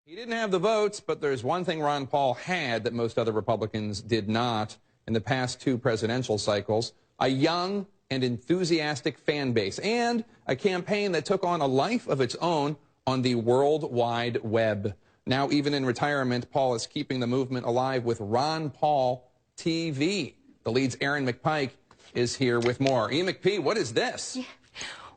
He didn't have the votes, but there's one thing Ron Paul had that most other Republicans did not in the past two presidential cycles: a young and enthusiastic fan base, and a campaign that took on a life of its own on the World Wide Web. Now, even in retirement, Paul is keeping the movement alive with Ron Paul TV. The Lead's Aaron McPike is here with more. McP, what is this?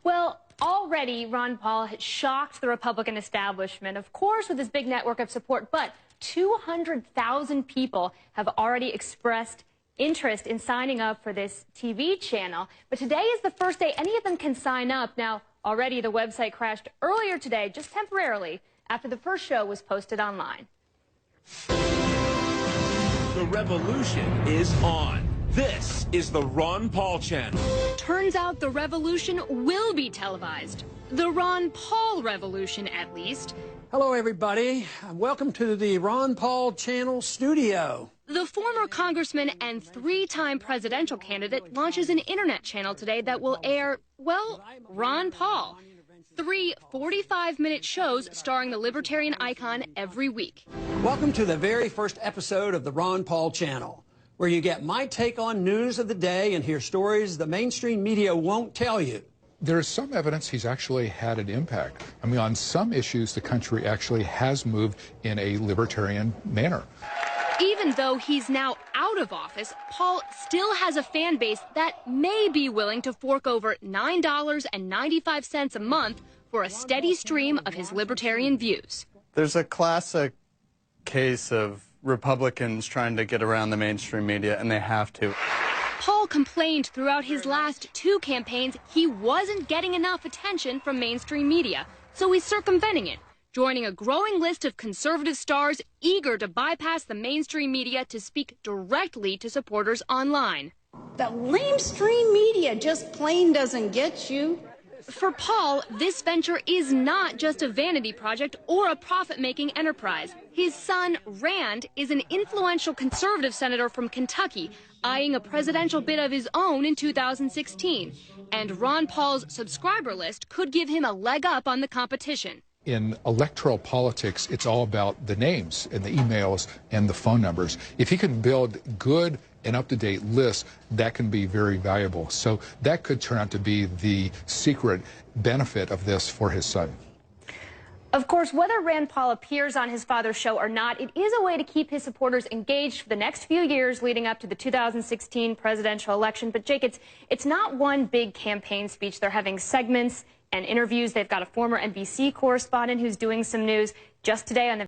Well, already Ron Paul has shocked the Republican establishment, of course, with his big network of support, but 200,000 people have already expressed interest in signing up for this TV channel. But today is the first day any of them can sign up. Now, already the website crashed earlier today, just temporarily, after the first show was posted online. The revolution is on. This is the Ron Paul channel. Turns out the revolution will be televised. The Ron Paul revolution, at least. Hello, everybody. Welcome to the Ron Paul channel studio. The former congressman and three-time presidential candidate launches an internet channel today that will air, well, Ron Paul. 3 45-minute shows starring the libertarian icon every week. Welcome to the very first episode of the Ron Paul channel, where you get my take on news of the day and hear stories the mainstream media won't tell you. There's some evidence he's actually had an impact. I mean, on some issues, the country actually has moved in a libertarian manner. Even though he's now out of office, Paul still has a fan base that may be willing to fork over $9.95 a month for a steady stream of his libertarian views. There's a classic case of Republicans trying to get around the mainstream media, and they have to. Paul complained throughout his last two campaigns he wasn't getting enough attention from mainstream media, so he's circumventing it, joining a growing list of conservative stars eager to bypass the mainstream media to speak directly to supporters online. The lamestream media just plain doesn't get you. For Paul, this venture is not just a vanity project or a profit-making enterprise. His son, Rand, is an influential conservative senator from Kentucky, eyeing a presidential bid of his own in 2016. And Ron Paul's subscriber list could give him a leg up on the competition. In electoral politics, it's all about the names and the emails and the phone numbers. If he can build good and up-to-date lists, that can be very valuable. So that could turn out to be the secret benefit of this for his son. Of course, whether Rand Paul appears on his father's show or not, it is a way to keep his supporters engaged for the next few years leading up to the 2016 presidential election. But, Jake, it's not one big campaign speech. They're having segments and interviews. They've got a former NBC correspondent who's doing some news just today on the